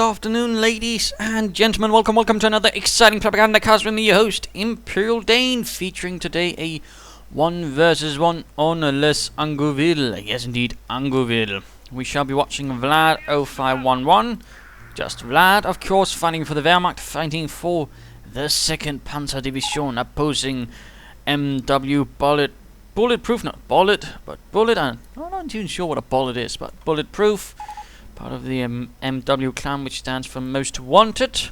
afternoon, ladies and gentlemen. Welcome to another exciting Propagandacast with me, your host, Imperial Dane, featuring today a 1 versus 1 on Les Angoville. Yes, indeed, Angoville. We shall be watching Vlad 0511. Just Vlad, of course, fighting for the Wehrmacht, fighting for the 2nd Panzer Division, opposing MW Bulletproof, not Bullet, but Bullet. I'm not even sure what a bullet is, but Bulletproof. Part of the MW clan, which stands for Most Wanted.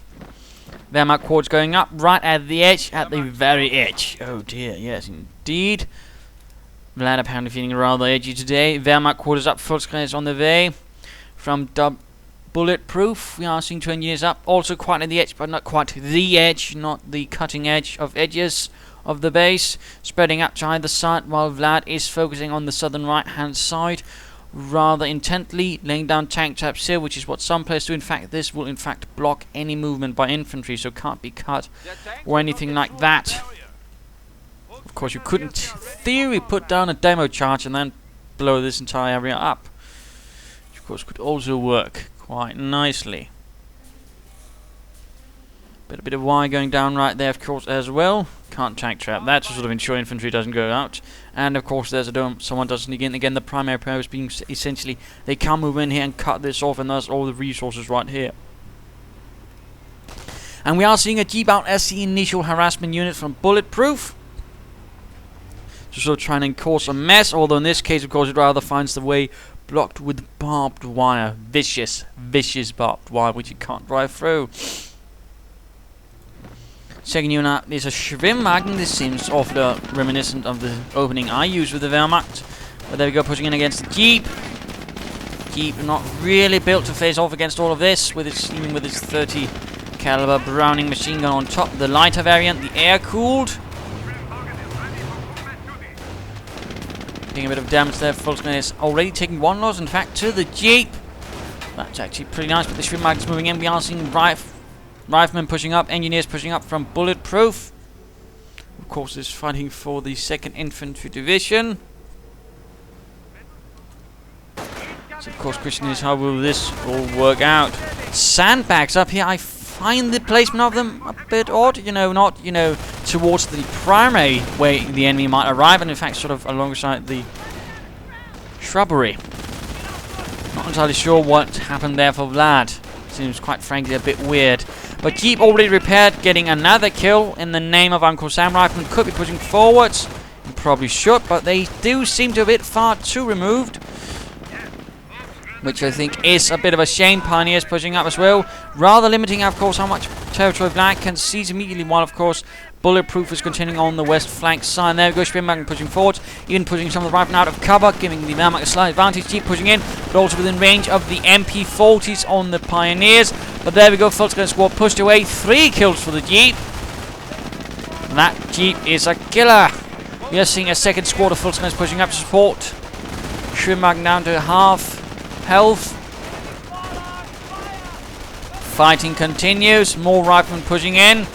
Wehrmacht quads going up right at the edge, at the very edge. Oh dear, yes indeed. Vlad apparently feeling rather edgy today. Wehrmacht quarters up, full screen is on the way. From Bulletproof, we are seeing 2 engineers up, also quite at the edge, but not quite the edge, not the cutting edge of edges of the base. Spreading up to either side, while Vlad is focusing on the southern right hand side rather intently, laying down tank traps here, which is what some players do. In fact, this will in fact block any movement by infantry, so can't be cut or anything like that. Of course, you couldn't, in theory, put down a demo charge and then blow this entire area up, which of course could also work quite nicely. But a bit of wire going down right there, of course, as well. Can't tank trap that to sort of ensure infantry doesn't go out. And of course, there's a dome. Someone does sneak in. Again, the primary purpose being essentially they can move in here and cut this off, and that's all the resources right here. And we are seeing a Jeep out as the initial harassment unit from Bulletproof. Just sort of trying to cause a mess, although in this case, of course, it rather finds the way blocked with barbed wire. Vicious barbed wire, which you can't drive through. Second unit is a Schwimmwagen. This seems awfully reminiscent of the opening I used with the Wehrmacht. But there we go, pushing in against the Jeep. Jeep not really built to face off against all of this, with its even with its 30 caliber Browning machine gun on top. The lighter variant, the air cooled. Taking a bit of damage there. Volkswagen is already taking 1 loss, in fact, to the Jeep. That's actually pretty nice, but the Schwimmwagen's moving in. We are seeing Riflemen pushing up, engineers pushing up from Bulletproof. Of course, is fighting for the 2nd Infantry Division. So, of course, question is, how will this all work out? Sandbags up here. I find the placement of them a bit odd. Not towards the primary way the enemy might arrive, and in fact, sort of alongside the shrubbery. Not entirely sure what happened there for Vlad. Seems quite frankly a bit weird. But Jeep already repaired, getting another kill in the name of Uncle Sam. Rifleman could be pushing forwards. Probably should, but they do seem to be a bit far too removed. Which I think is a bit of a shame. Pioneers pushing up as well. Rather limiting, of course, how much territory Vlad can seize immediately, while, of course, Bulletproof is continuing on the west flank side. There we go, Schwimmwagen pushing forward, even pushing some of the riflemen out of cover, giving the Wehrmacht a slight advantage. Jeep pushing in, but also within range of the MP40s on the Pioneers. But there we go, Volkswagen squad pushed away. 3 kills for the Jeep. That Jeep is a killer. We are seeing a 2nd squad of Volkswagen pushing up to support. Schwimmwagen down to half health. Fighting continues, more riflemen pushing in.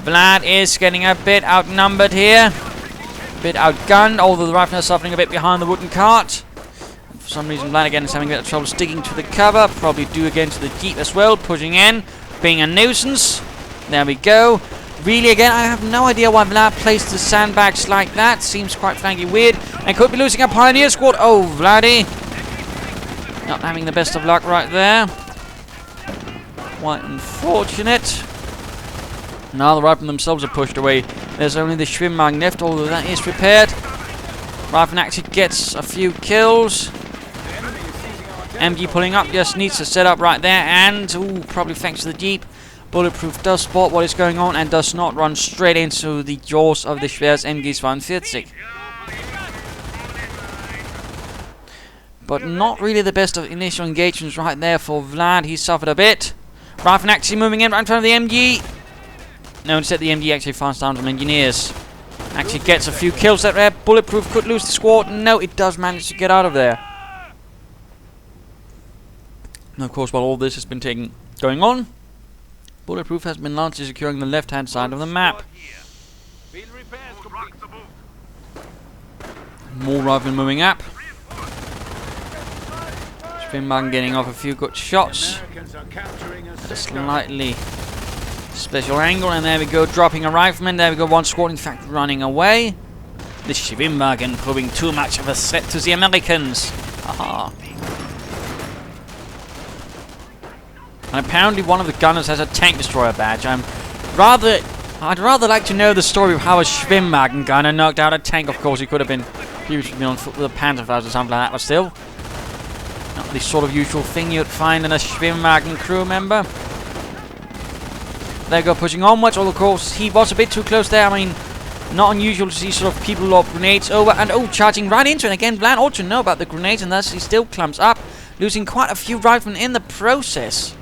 Vlad is getting a bit outnumbered here, a bit outgunned, although the riflemen are suffering a bit behind the wooden cart. And for some reason, Vlad again is having a bit of trouble sticking to the cover, probably due again to the Jeep as well, pushing in, being a nuisance. There we go. Really, again, I have no idea why Vlad placed the sandbags like that. Seems quite frankly weird, and could be losing a Pioneer squad. Oh, Vladdy, not having the best of luck right there. Quite unfortunate. Now the riflemen themselves are pushed away. There's only the Schwimmwagen left, although that is repaired. Rifleman actually gets a few kills. MG pulling up, just needs to set up right there, and probably thanks to the Jeep, Bulletproof does spot what is going on and does not run straight into the jaws of the Schwers MG 42. But not really the best of initial engagements right there for Vlad. He suffered a bit. Rifleman actually moving in right in front of the MG. No, instead the MG actually fires down from engineers. Actually gets a few kills there. Bulletproof could lose the squad. No, it does manage to get out of there. And of course, while all this has been going on, Bulletproof has been largely securing the left-hand side of the map. More riflemen moving up. Schwimmwagen getting off a few good shots. At a slightly special angle, and there we go, dropping a rifleman. There we go, one squad in fact running away. The Schwimmwagen proving too much of a threat to the Americans. Haha. And apparently one of the gunners has a tank destroyer badge. I'd rather like to know the story of how a Schwimmwagen gunner knocked out a tank. Of course, he could have been previously on foot with a Panzerfaust or something like that, but still, not the sort of usual thing you'd find in a Schwimmwagen crew member. There we go, pushing onwards. Although, of course, he was a bit too close there. I mean, not unusual to see sort of people lob grenades over and charging right into it. Again, Vlad ought to know about the grenades, and thus he still clumps up, losing quite a few riflemen in the process.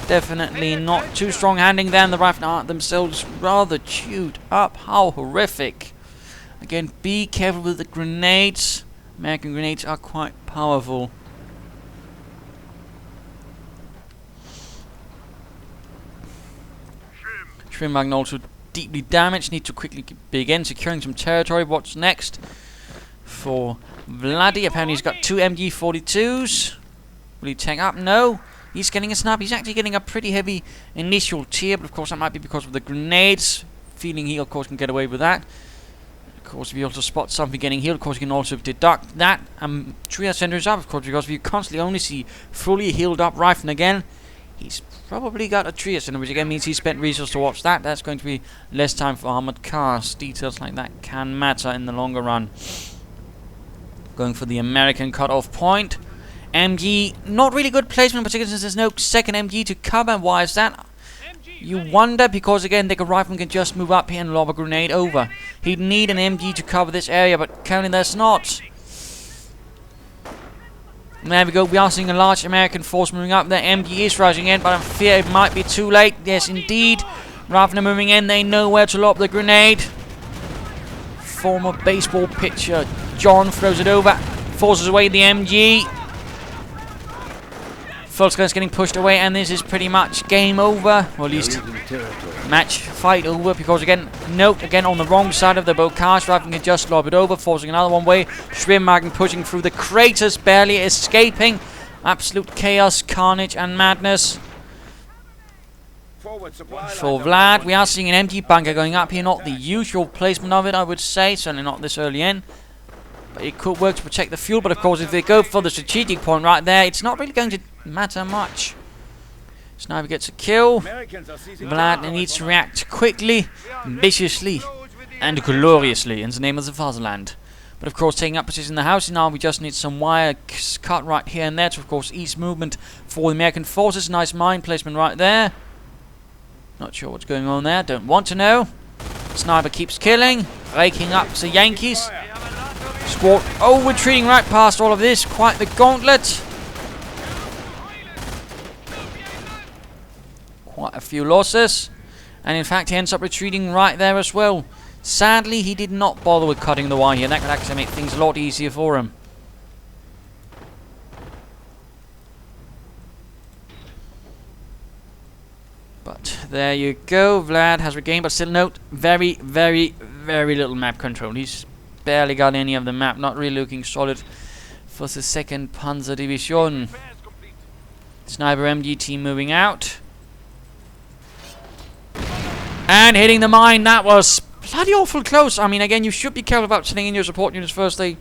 Definitely not too strong handing there, and the riflemen are themselves rather chewed up. How horrific. Again, be careful with the grenades. American grenades are quite powerful. Schwimmwagen also deeply damaged. Need to quickly begin securing some territory. What's next for Vladdy? Apparently he's got 2 MG42s. Will he tank up? No. He's getting a snap. He's actually getting a pretty heavy initial tier, but of course that might be because of the grenades. Feeling he, of course, can get away with that. Of course, if you also spot something getting healed, of course, you can also deduct that. Trias centers up, of course, because if you constantly only see fully healed up rifleman again, he's probably got a Trias center, which again means he spent resources to watch that. That's going to be less time for armored cars. Details like that can matter in the longer run. Going for the American cutoff point. MG, not really good placement, particularly since there's no second MG to cover. Why is that? You wonder, because again, the rifleman can just move up here and lob a grenade over. He'd need an MG to cover this area, but currently there's not. There we go, we are seeing a large American force moving up. The MG is rising in, but I fear it might be too late. Yes, indeed. Riflemen moving in, they know where to lob the grenade. Former baseball pitcher John throws it over, forces away the MG. Volkswagen's getting pushed away, and this is pretty much game over, or at least match fight over, because again, note again on the wrong side of the Bocage, Rifleman can just lob it over, forcing another one way. Schwimmwagen pushing through the craters, barely escaping. Absolute chaos, carnage, and madness. For Vlad, we are seeing an empty bunker going up here, not the usual placement of it, I would say, certainly not this early in. But it could work to protect the fuel, but of course if they go for the strategic point right there, it's not really going to matter much. Sniper gets a kill. Vlad needs to react quickly, viciously, and gloriously in the name of the fatherland. But of course taking up position in the house now, we just need some wire cut right here and there to of course ease movement for the American forces. Nice mine placement right there. Not sure what's going on there, don't want to know. Sniper keeps killing, raking up the Yankees. Squad, retreating right past all of this. Quite the gauntlet. Quite a few losses. And in fact, he ends up retreating right there as well. Sadly, he did not bother with cutting the wire here. That could actually make things a lot easier for him. But there you go. Vlad has regained, but still note, very, very, very little map control. He's barely got any of the map, not really looking solid for the 2nd Panzer Division. Sniper MG team moving out. And hitting the mine, that was bloody awful close. I mean, again, you should be careful about sending in your support units first. They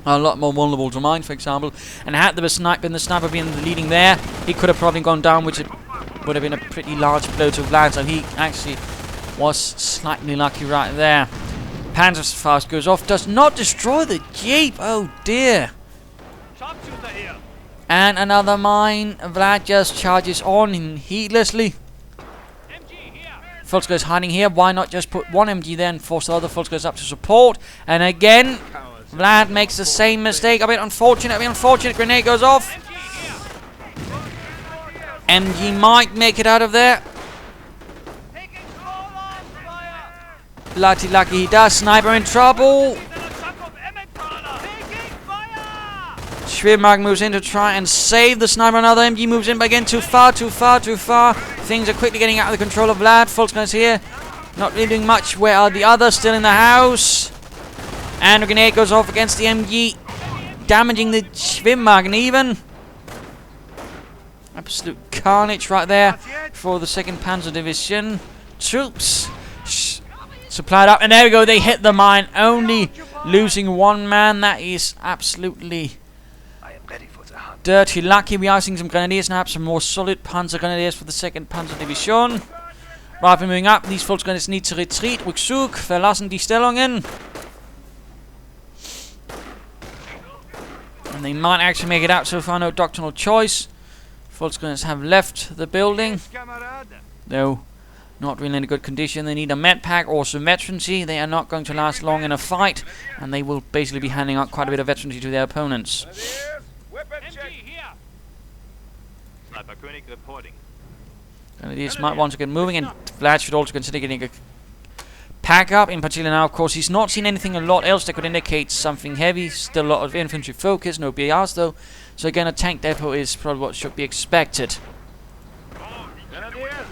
are a lot more vulnerable to mine, for example. And had the sniper been leading there, he could have probably gone down, which would have been a pretty large blow to Vlad. So he actually was slightly lucky right there. Panzerfaust goes off, does not destroy the Jeep. Oh dear. And another mine. Vlad just charges on heedlessly. Volkswagen is hiding here. Why not just put one MG there and force the other Volkswagen up to support? And again, Vlad makes the same mistake. A bit unfortunate. Grenade goes off. MG might make it out of there. Lucky he does. Sniper in trouble. Schwimmwagen moves in to try and save the sniper. Another MG moves in, but again too far. Things are quickly getting out of the control of Vlad. Volkswagen's here. Not really doing much. Where are the others? Still in the house. And a grenade goes off against the MG. damaging the Schwimmwagen even. Absolute carnage right there for the 2nd Panzer Division. Troops supplied up, and there we go, they hit the mine, only losing 1 man. That is absolutely dirty lucky. We are seeing some grenadiers now, some more solid Panzer Grenadiers for the 2nd Panzer Division. Right, we're moving up. These Volksgrenadiers need to retreat. Rückzug, verlassen die Stellungen. And they might actually make it out so far, no doctrinal choice. Volksgrenadiers have left the building, though not really in a good condition. They need a med pack or some veterancy. They are not going to last long in a fight, and they will basically be handing out quite a bit of veterancy to their opponents. Grenadiers might want to get moving, and Vlad should also consider getting a pack up. In particular now, of course, he's not seen anything a lot else that could indicate something heavy. Still a lot of infantry focus, no BRs though. So again, a tank depot is probably what should be expected,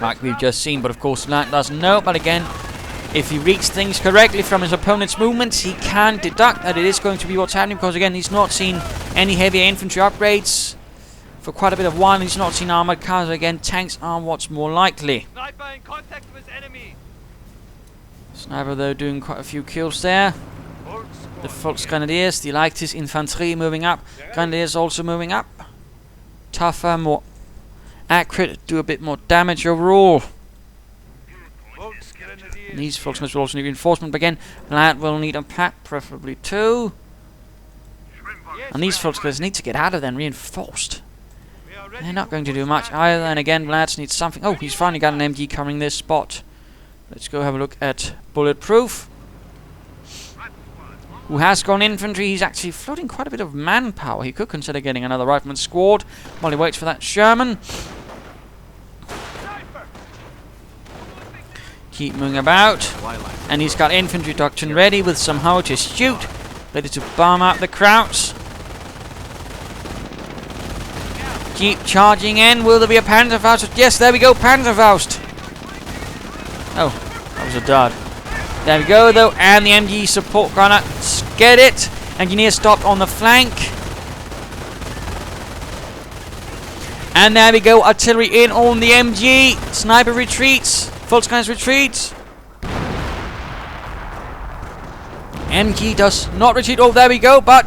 like we've just seen. But of course, Vlad doesn't know. But again, if he reads things correctly from his opponent's movements, he can deduct that it is going to be what's happening. Because again, he's not seen any heavy infantry upgrades for quite a bit of while. He's not seen armored cars. Again, tanks are what's more likely. Sniper in contact with enemy. Sniper though doing quite a few kills there. The Volksgrenadiers, the Leichtes Infanterie moving up. Grenadiers also moving up. Tougher, more accurate, do a bit more damage overall. And these Volksgrenadiers will also need reinforcement, but again, Vlad will need a pack, preferably 2. And these Volksgrenadiers need to get out of there and reinforced. They're not going to do much either, and again, Vlad needs something. Oh, he's finally got an MG covering this spot. Let's go have a look at Bulletproof, who has gone infantry. He's actually floating quite a bit of manpower. He could consider getting another rifleman squad while he waits for that Sherman. Keep moving about. And he's got infantry doctrine ready with some how to shoot. Ready to bomb out the Krauts. Keep charging in. Will there be a Panzerfaust? Yes, there we go, Panzerfaust. Oh, that was a dud. There we go though, and the MG support gunner, get it. Engineer stopped on the flank. And there we go, artillery in on the MG. Sniper retreats, Volksgrenadiers retreats. MG does not retreat, oh there we go, but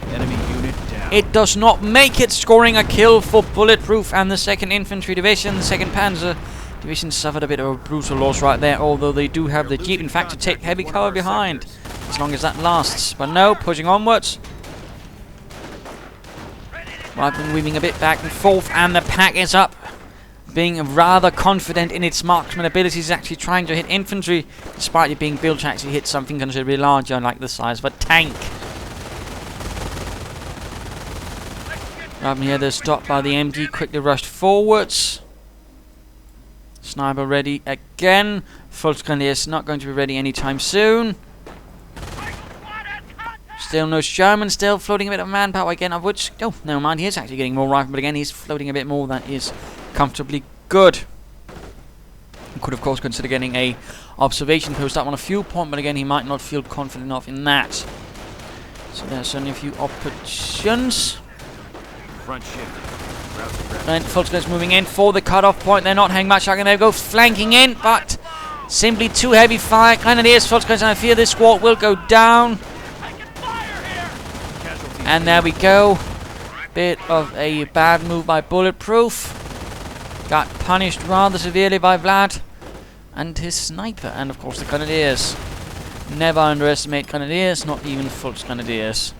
Enemy unit down. it does not make it, scoring a kill for Bulletproof and the 2nd Infantry Division. The 2nd Panzer Division suffered a bit of a brutal loss right there, although they do have the Jeep, in fact, to take heavy cover behind, as long as that lasts. But no, pushing onwards. Right, been weaving a bit back and forth, and the pack is up. Being rather confident in its marksman abilities, actually trying to hit infantry, despite it being built to actually hit something considerably larger, like the size of a tank. Right, here they're stopped by the MG, quickly rushed forwards. Sniper ready again. Volksgrenadiers not going to be ready anytime soon. Still no Sherman, still floating a bit of manpower again, of which, oh, never mind, he is actually getting more rifle, but again, he's floating a bit more. That is comfortably good. He could, of course, consider getting a observation post up on a fuel point, but again, he might not feel confident enough in that. So there's certainly a few options. Front shift. And Volksgrenadiers moving in for the cutoff point. They're not hanging much. They go flanking in, but simply too heavy fire. Grenadiers, Volksgrenadiers, and I fear this squad will go down. And there we go. Bit of a bad move by Bulletproof. Got punished rather severely by Vlad and his sniper. And of course the Grenadiers. Never underestimate Grenadiers, not even Volksgrenadiers.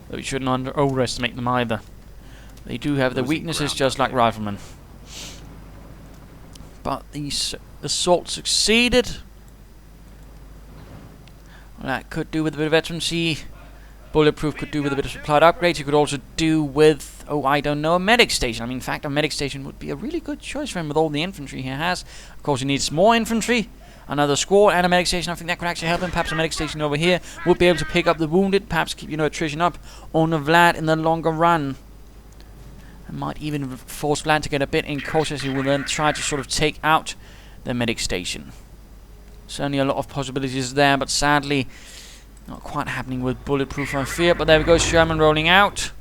But we shouldn't overestimate them either. They do have their weaknesses, just like riflemen. But the assault succeeded. Well, that could do with a bit of veterancy. Bulletproof could do with a bit of supplied upgrades. You could also do with, oh, I don't know, a medic station. I mean, in fact, a medic station would be a really good choice for him with all the infantry he has. Of course, he needs more infantry. Another squad and a medic station. I think that could actually help him. Perhaps a medic station over here would be able to pick up the wounded. Perhaps keep, attrition up on Vlad in the longer run. And might even force Vlad to get a bit incautious. He will then try to sort of take out the medic station. Certainly a lot of possibilities there, but sadly not quite happening with Bulletproof, I fear. But there we go, Sherman rolling out.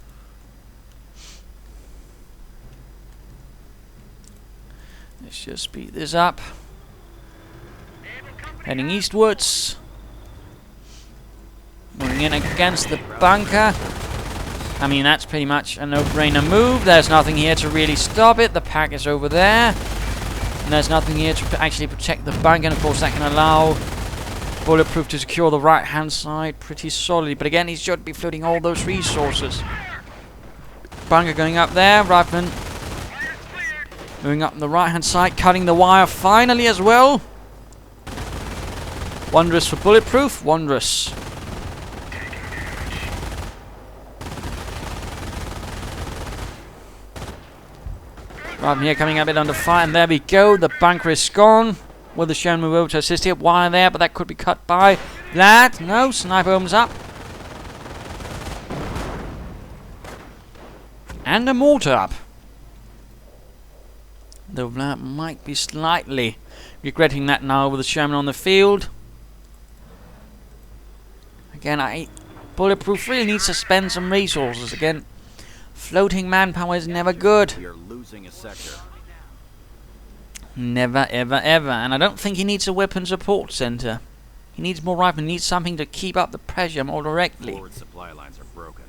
Let's just speed this up. Heading eastwards. Moving in against the bunker. I mean, that's pretty much a no-brainer move. There's nothing here to really stop it. The pack is over there. And there's nothing here to actually protect the bunker. And of course, that can allow Bulletproof to secure the right-hand side pretty solidly. But again, he should be floating all those resources. Bunker going up there. Rifleman moving up on the right-hand side. Cutting the wire finally as well. Wondrous for Bulletproof. Wondrous. Right here coming a bit under fire, and there we go. The bunker is gone. Will the Sherman move over to assist here? Wire there, but that could be cut by Vlad. No, sniper opens up. And a mortar up. Though Vlad might be slightly regretting that now with the Sherman on the field. Again, Bulletproof really needs to spend some resources. Again, floating manpower is never good. We are losing a sector. Never, ever, ever. And I don't think he needs a weapon support center. He needs more riflemen. He needs something to keep up the pressure more directly. Forward supply lines are broken.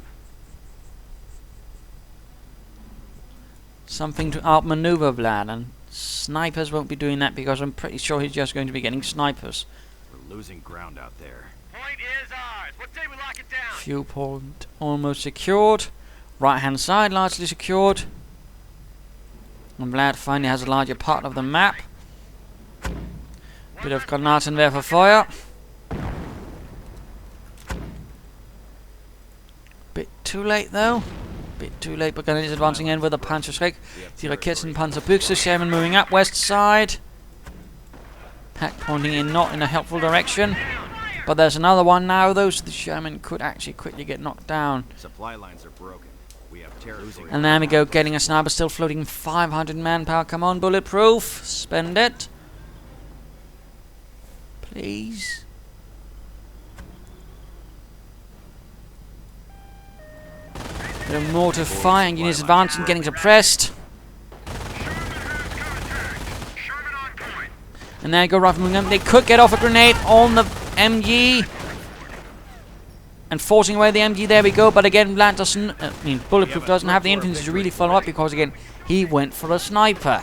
Something to outmaneuver Vlad. And snipers won't be doing that because I'm pretty sure he's just going to be getting snipers. We're losing ground out there. Point is ours. What say we lock it down? Fuel point almost secured. Right hand side largely secured. And Vlad finally has a larger part of the map. Bit of Granaten there for fire. Bit too late though. Bit too late, but Gunner is advancing in with a Panzerschreck. Die Raketen Panzerbüchse. Sherman moving up west side. Pack pointing in not in a helpful direction. But there's another one now though, so the Sherman could actually quickly get knocked down. Supply lines are broken. We have territory. And there we go, getting a sniper, still floating 500 manpower. Come on, Bulletproof, spend it. Please. Bit of mortar fire, and units advancing, getting suppressed. And there you go, riflemen. They could get off a grenade on the MG. And forcing away the MG, there we go. But again, Vlad doesn't, Bulletproof doesn't have the infantry to really follow up because again, he went for a sniper.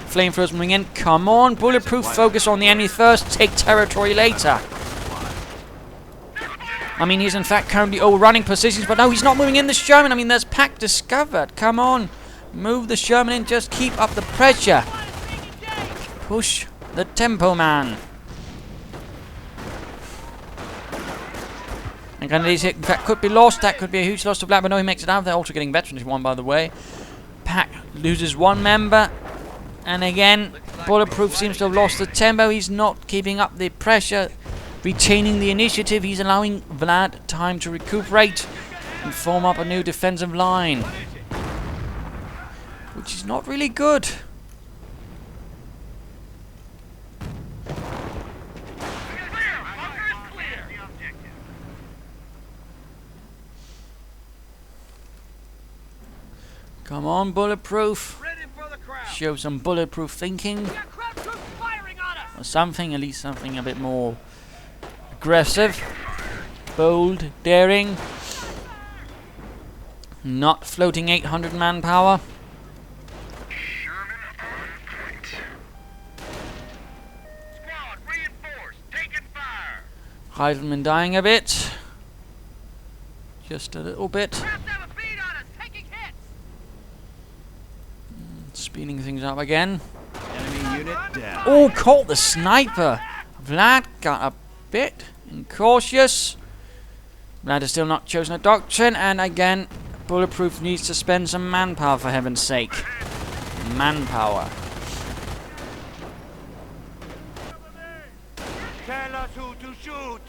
Flamethrowers moving in. Come on, Bulletproof, focus on the enemy first, take territory later. I mean, he's in fact currently overrunning positions, but no, he's not moving in the Sherman. I mean, there's pack discovered. Come on, move the Sherman in, just keep up the pressure. Push the tempo, man. And Grenadiers hit, in fact, could be lost. That could be a huge loss to Vlad, but no, he makes it out. They're also getting veterans one, by the way. Pack loses one member. And again, Bulletproof seems to have lost the tempo. He's not keeping up the pressure, retaining the initiative. He's allowing Vlad time to recuperate and form up a new defensive line, which is not really good. Come on, Bulletproof. Show some Bulletproof thinking. Or something, at least something a bit more aggressive, bold, daring. Not floating 800 manpower. Rifleman dying a bit. Just a little bit. Speeding things up again. Enemy unit down. Oh, caught the sniper. Vlad got a bit incautious. Vlad has still not chosen a doctrine, and again, Bulletproof needs to spend some manpower for heaven's sake. Manpower. Tell us who to shoot.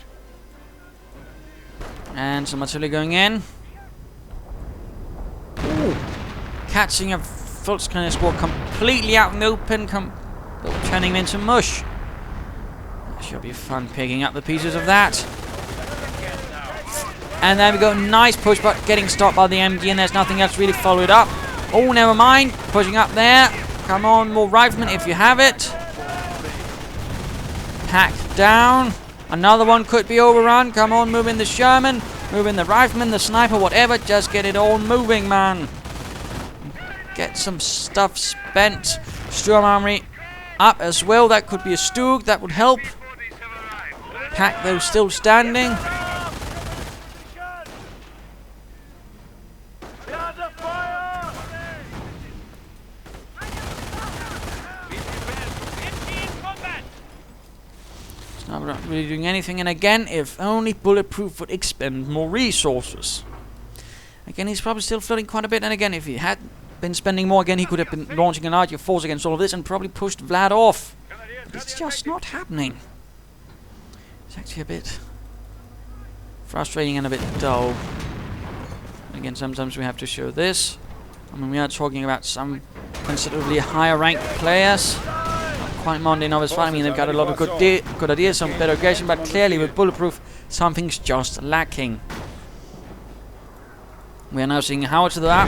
And some artillery going in. Ooh. Catching a Fultz Canadian squad completely out in the open, turning him into mush. That should be fun picking up the pieces of that. And there we go, nice push, but getting stopped by the MG, and there's nothing else really followed up. Oh, never mind, pushing up there. Come on, more riflemen if you have it. Hacked down. Another one could be overrun. Come on, move in the Sherman, move in the rifleman, the sniper, whatever. Just get it all moving, man. Get some stuff spent. Sturm Armory up as well. That could be a Stug. That would help. Pack those still standing. We're not really doing anything, and again, if only Bulletproof would expend more resources. Again, he's probably still floating quite a bit, and again, if he had been spending more, again, he could have been launching a larger force against all of this and probably pushed Vlad off. But it's just not happening. It's actually a bit frustrating and a bit dull. Again, sometimes we have to show this. I mean, we are talking about some considerably higher ranked players. Quite Monday novice fight. I mean, they've got a lot of good ideas, some better aggression, but clearly with Bulletproof, something's just lacking. We are now seeing Howard to the back.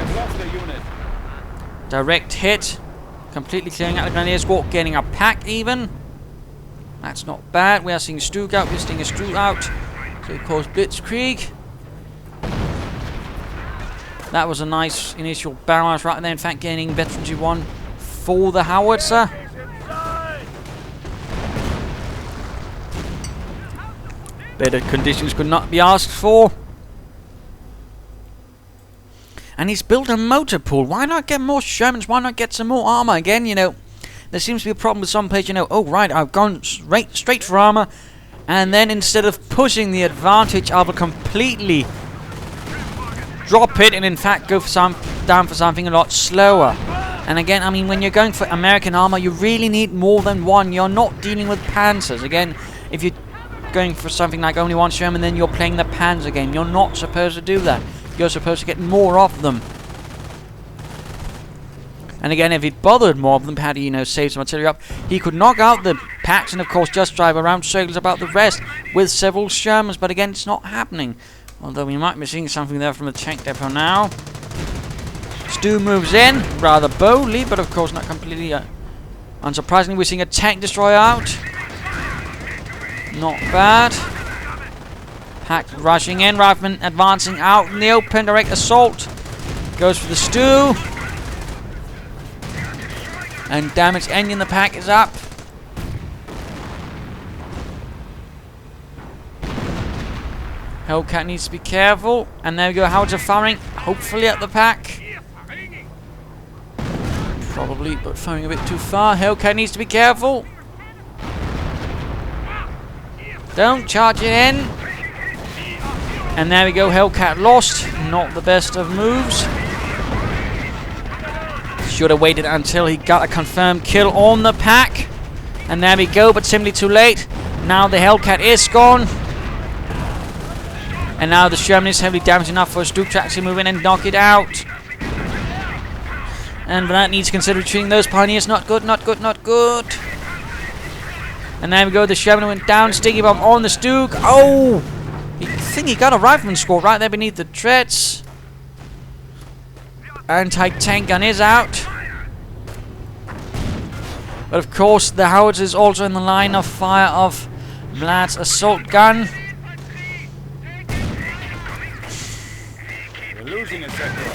Direct hit, completely clearing out the Grenadier squad, getting a pack even. That's not bad. We are seeing Stug out, we're seeing a Stug out. So of course Blitzkrieg. That was a nice initial barrage right there. In fact, gaining veterancy 1 for the howitzer. Better conditions could not be asked for. And he's built a motor pool. Why not get more Shermans? Why not get some more armor? Again, you know, there seems to be a problem with some players, you know, oh right, I've gone straight for armor, and then instead of pushing the advantage, I will completely drop it and in fact go for down for something a lot slower. And again, I mean, when you're going for American armor, you really need more than one. You're not dealing with panzers. Again, if you're going for something like only one Sherman, then you're playing the Panzer game. You're not supposed to do that. You're supposed to get more of them. And again, if he'd bothered more of them, had he, you know, saved some artillery up, he could knock out the packs and of course just drive around circles about the rest with several Shermans. But again, it's not happening. Although we might be seeing something there from the tank depot now. Stu moves in rather boldly, but of course not completely unsurprisingly. We're seeing a tank destroyer out. Not bad. Pack rushing in, rifleman advancing out in the open, direct assault. Goes for the Stu. And damage engine, the pack is up. Hellcat needs to be careful. And there we go, howitzer firing, hopefully at the pack. Probably, but firing a bit too far. Hellcat needs to be careful. Don't charge it in. And there we go, Hellcat lost. Not the best of moves. Should have waited until he got a confirmed kill on the pack. And there we go, but simply too late. Now the Hellcat is gone. And now the Sherman is heavily damaged enough for Stug to actually move in and knock it out. And that needs to consider retreating those pioneers. Not good, not good, not good. And there we go, the Sherman went down. Sticky bomb on the Stug. Oh! I think he got a rifleman score right there beneath the treads. Anti-tank gun is out. But of course, the howitzer is also in the line of fire of Vlad's assault gun. We're losing a sector.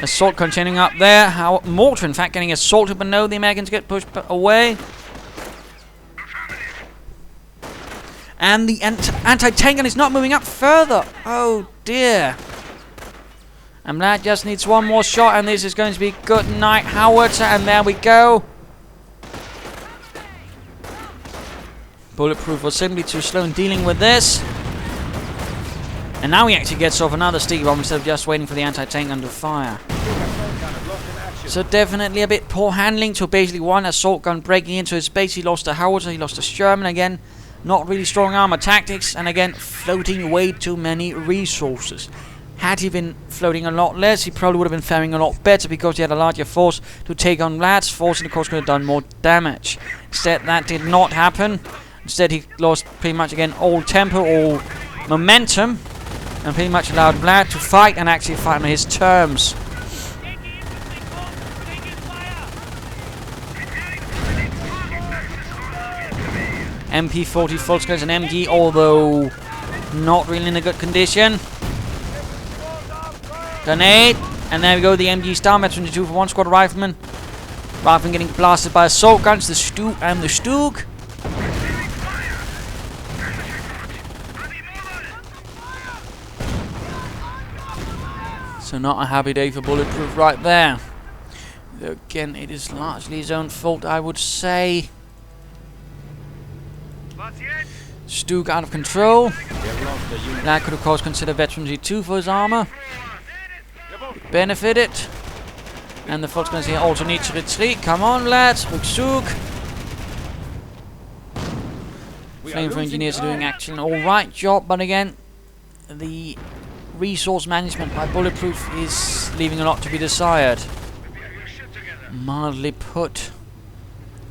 Assault continuing up there. Mortar, in fact, getting assaulted, but no, the Americans get pushed away. And the anti-tank gun is not moving up further. Oh dear. And that just needs one more shot, and this is going to be good night howitzer, and there we go. Bulletproof was simply too slow in dealing with this. And now he actually gets off another sticky bomb instead of just waiting for the anti-tank gun to fire. So definitely a bit poor handling to basically one assault gun breaking into his base. He lost a howitzer, he lost a Sherman again. Not really strong armor tactics, and again, floating way too many resources. Had he been floating a lot less, he probably would have been faring a lot better because he had a larger force to take on Vlad's force and of course could have done more damage. Instead, that did not happen. Instead, he lost pretty much again all tempo, all momentum, and pretty much allowed Vlad to fight and actually fight on his terms. MP40 full scales and MG, although not really in a good condition. Grenade, and there we go, the MG Star Met 22 for one squad of riflemen. Riflemen getting blasted by assault guns, the Stu and the Stug. So not a happy day for Bulletproof right there. Though again, it is largely his own fault, I would say. Stug out of control. That could of course consider Veteran G2 for his armor. Benefited. And the Volksgunners here also need to retreat. Come on, lads. Ruksuk. Flamethrower engineers are doing actually an alright job, but again, the resource management by Bulletproof is leaving a lot to be desired. Mildly put.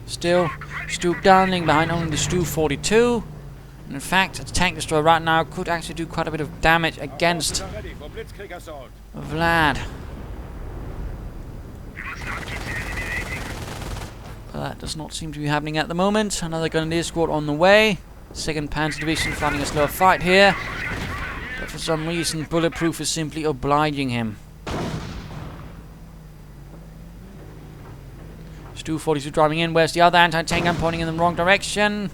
Still, Stug Darling behind only the Stu 42. And in fact, a tank destroyer right now could actually do quite a bit of damage against Vlad. But that does not seem to be happening at the moment. Another Grenadier squad on the way. 2nd Panzer Division fighting a slower fight here. But for some reason, Bulletproof is simply obliging him. Stu 42 driving in. Where's the other anti-tank gun pointing in the wrong direction?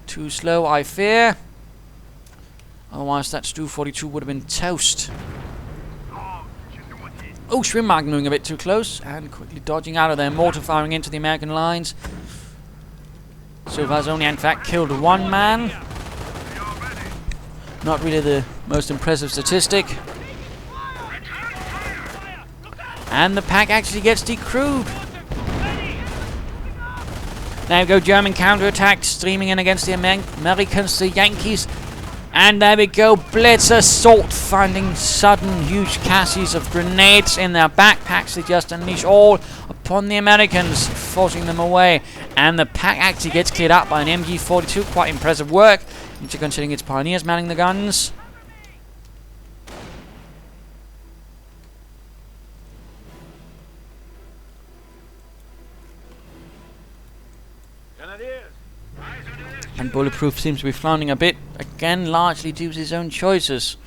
Too slow, I fear. Otherwise, that Stu 42 would have been toast. Oh, Schwimmwagen moving a bit too close and quickly dodging out of there. Mortar firing into the American lines. So far has only, in fact, killed one man. Not really the most impressive statistic. And the pack actually gets decrewed. There we go, German counterattack streaming in against the Americans, the Yankees. And there we go, Blitz assault, finding sudden huge caches of grenades in their backpacks. They just unleash all upon the Americans, forcing them away. And the pack actually gets cleared out by an MG42. Quite impressive work, considering it's pioneers manning the guns. And Bulletproof seems to be floundering a bit, again largely due to his own choices.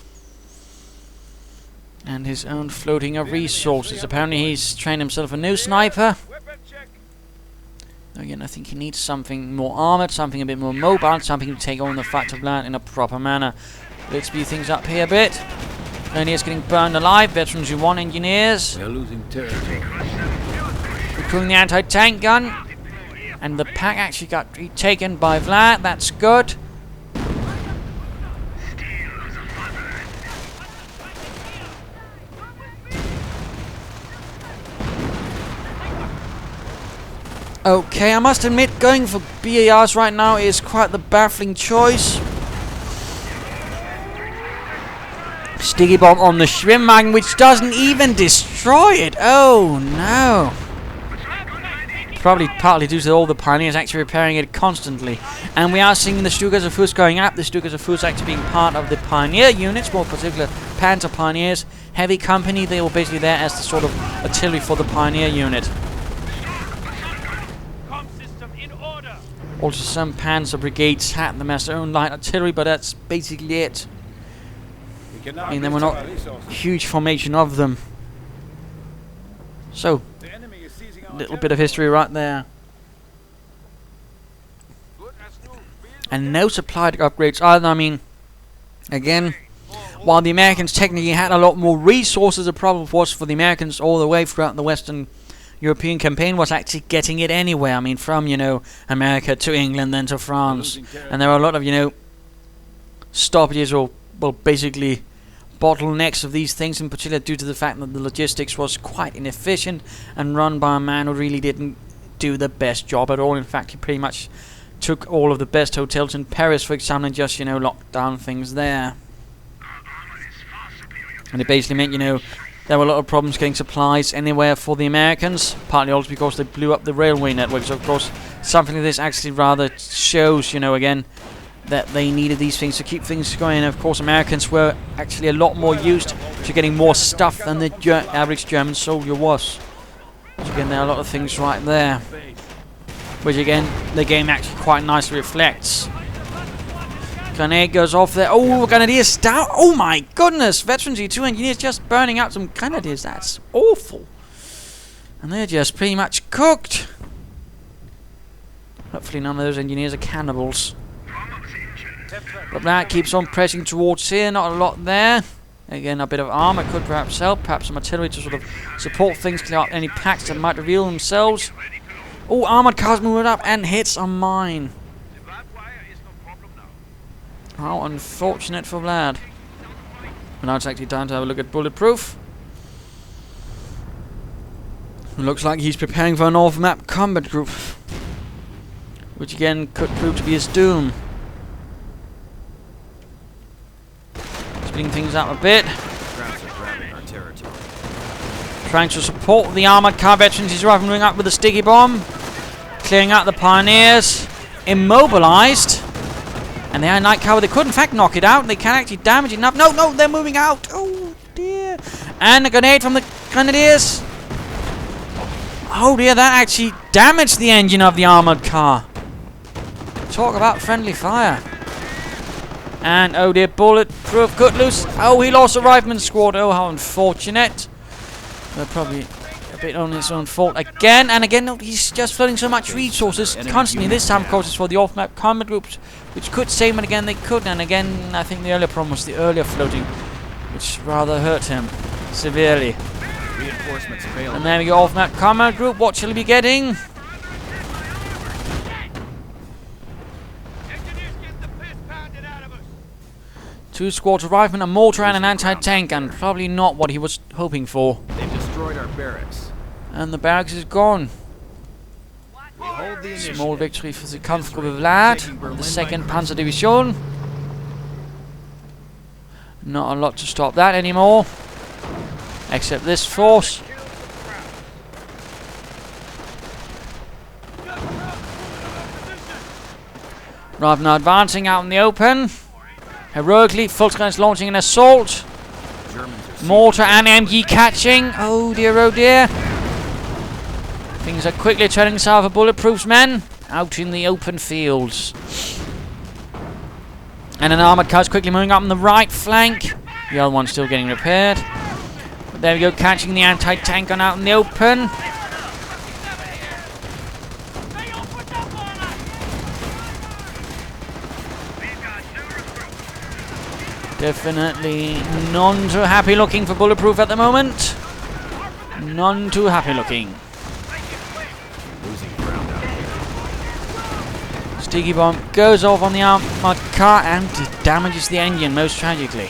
And his own floating of resources. Apparently he's trained himself a new sniper. Again, I think he needs something more armored, something a bit more mobile, something to take on the fight of Vlad in a proper manner. Let's speed things up here a bit. Grenadiers getting burned alive, Veterans U1 engineers. We're losing territory. Recruiting the anti-tank gun. And the pack actually got retaken by Vlad. That's good. Okay, I must admit, going for BARs right now is quite the baffling choice. Sticky bomb on the Schwimmwagen, which doesn't even destroy it. Oh no. Probably partly due to all the pioneers actually repairing it constantly. And we are seeing the Stukas of Fuss going up. The Stukas of Fuss actually being part of the pioneer units, more particular Panzer Pioneers. Heavy company, they were basically there as the sort of artillery for the pioneer unit. Also some Panzer brigades had them as their own light artillery, but that's basically it. I mean, there were not huge formation of them. So, little bit of history right there. And no supply upgrades either. I mean, again, while the Americans technically had a lot more resources, the problem was for the Americans all the way throughout the Western European campaign was actually getting it anywhere. I mean, from, you know, America to England, then to France. And there were a lot of, you know, stoppages or, well, basically bottlenecks of these things, in particular due to the fact that the logistics was quite inefficient and run by a man who really didn't do the best job at all. In fact, he pretty much took all of the best hotels in Paris, for example, and just, you know, locked down things there. And it basically meant, you know, there were a lot of problems getting supplies anywhere for the Americans, partly also because they blew up the railway network. So, of course, something like this actually rather shows, you know, again, that they needed these things to keep things going. And, of course, Americans were actually a lot more used to getting more stuff than the average German soldier was. So, again, there are a lot of things right there, which, again, the game actually quite nicely reflects. Grenade goes off there. Oh, Grenadiers down. Oh my goodness. Veterans E2 engineers just burning out some Grenadiers. That's awful. And they're just pretty much cooked. Hopefully none of those engineers are cannibals. But that keeps on pressing towards here. Not a lot there. Again, a bit of armor could perhaps help. Perhaps some artillery to sort of support things, clear out any packs that might reveal themselves. Oh, armored cars moving up and hits a mine. How unfortunate for Vlad. But now it's actually time to have a look at Bulletproof. Looks like he's preparing for an off-map combat group, which again could prove to be his doom. Splitting things up a bit. Trying to support the armoured car veterans. He's moving up with a sticky bomb. Clearing out the pioneers. Immobilized. And the Iron Knight Cavalry, they could in fact knock it out. They can actually damage it enough. No, no, they're moving out. Oh dear. And a grenade from the Grenadiers. Oh dear, that actually damaged the engine of the armoured car. Talk about friendly fire. And oh dear, Bulletproof cut loose. Oh, he lost a rifleman squad. Oh, how unfortunate. They're probably a bit on his own fault again. And again, no, he's just flooding so much resources constantly. This time, of course, it's for the off-map combat groups, which could save him, and again, they could. And again, I think the earlier problem was the earlier floating, which rather hurt him severely. Reinforcements available. And there we go, off-map combat group. What shall we be getting? Two squads of riflemen, a mortar and an anti-tank, and probably not what he was hoping for. They've destroyed our barracks. And the barracks is gone. We hold the Small victory for the comfortable Vlad, the 2nd Panzer Division. Not a lot to stop that anymore, except this force. Rather than advancing out in the open, heroically, Volkswagen is launching an assault. Mortar and MG catching. Oh dear, oh dear. Things are quickly turning sour for Bulletproof's men out in the open fields. And an armoured car is quickly moving up on the right flank. The other one's still getting repaired. But there we go, catching the anti-tank gun out in the open. Definitely none too happy looking for Bulletproof at the moment. None too happy looking. Sticky bomb goes off on the armored car and damages the engine, most tragically.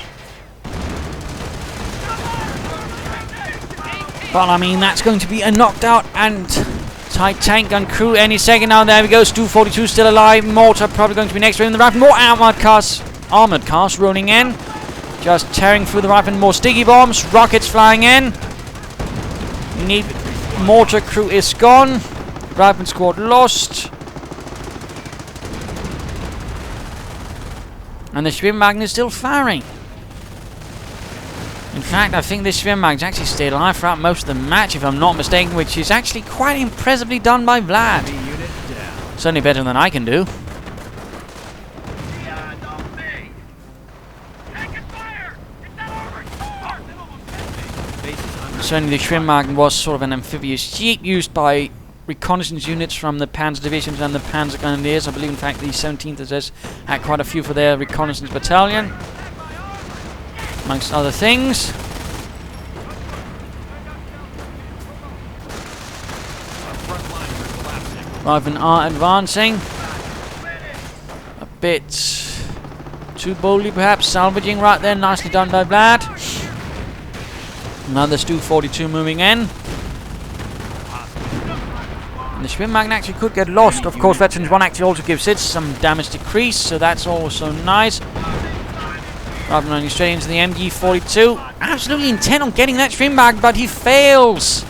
But I mean, that's going to be a knocked out and tight tank gun crew any second now. There we go, Stu 42 still alive. Mortar probably going to be next to him. The rifle, more armored cars rolling in. Just tearing through the rifle. More sticky bombs. Rockets flying in. Mortar crew is gone. Rifle squad lost. And the Schwimmwagen is still firing. In fact, I think this Schwimmwagen's actually stayed alive throughout most of the match, if I'm not mistaken, which is actually quite impressively done by Vlad. Certainly better than I can do. Certainly the Schwimmwagen was sort of an amphibious jeep used by reconnaissance units from the Panzer Divisions and the Panzer Grenadiers. I believe, in fact, the 17th SS had quite a few for their reconnaissance battalion, amongst other things. Riflemen are advancing. A bit too boldly, perhaps. Salvaging right there. Nicely done by Vlad. Another Stu 42 moving in. And the Schwimmwagen actually could get lost. Of course, Veterans 1 actually also gives it some damage decrease, so that's also nice. Driving running straight into the MG42. Absolutely intent on getting that stream bag, but he fails.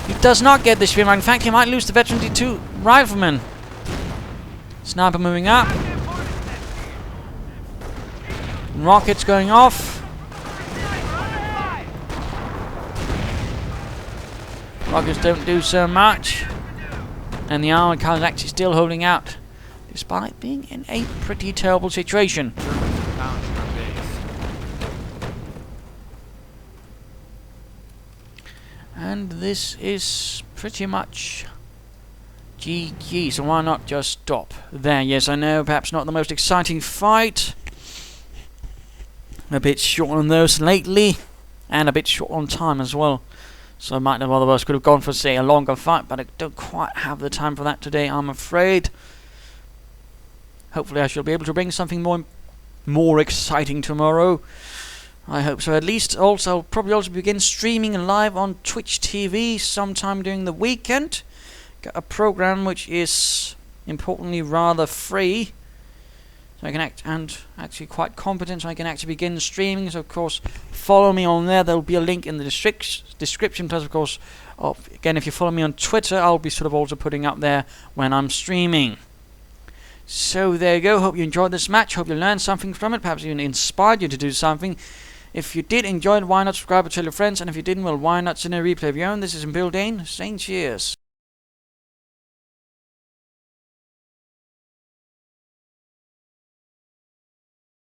He does not get the stream bag. In fact, he might lose the Veteran D2 rifleman. Sniper moving up. Rockets going off. Rockets don't do so much. And the armored car is actually still holding out, despite being in a pretty terrible situation. And this is pretty much GG, so why not just stop there? Yes, I know, perhaps not the most exciting fight. A bit short on those lately, and a bit short on time as well. So might have other of us could have gone for, say, a longer fight, but I don't quite have the time for that today, I'm afraid. Hopefully I shall be able to bring something more exciting tomorrow. I hope so, at least. Also, I'll probably also begin streaming live on Twitch TV sometime during the weekend. Got a program which is, importantly, rather free. So I can actually quite competent, so I can actually begin streaming. So, of course, follow me on there. There'll be a link in the description. Plus, of course, again, if you follow me on Twitter, I'll be sort of also putting up there when I'm streaming. So, there you go. Hope you enjoyed this match. Hope you learned something from it. Perhaps even inspired you to do something. If you did enjoy it, why not subscribe and tell your friends? And if you didn't, well, why not send a replay of your own? This is Imperial Dane, saying cheers.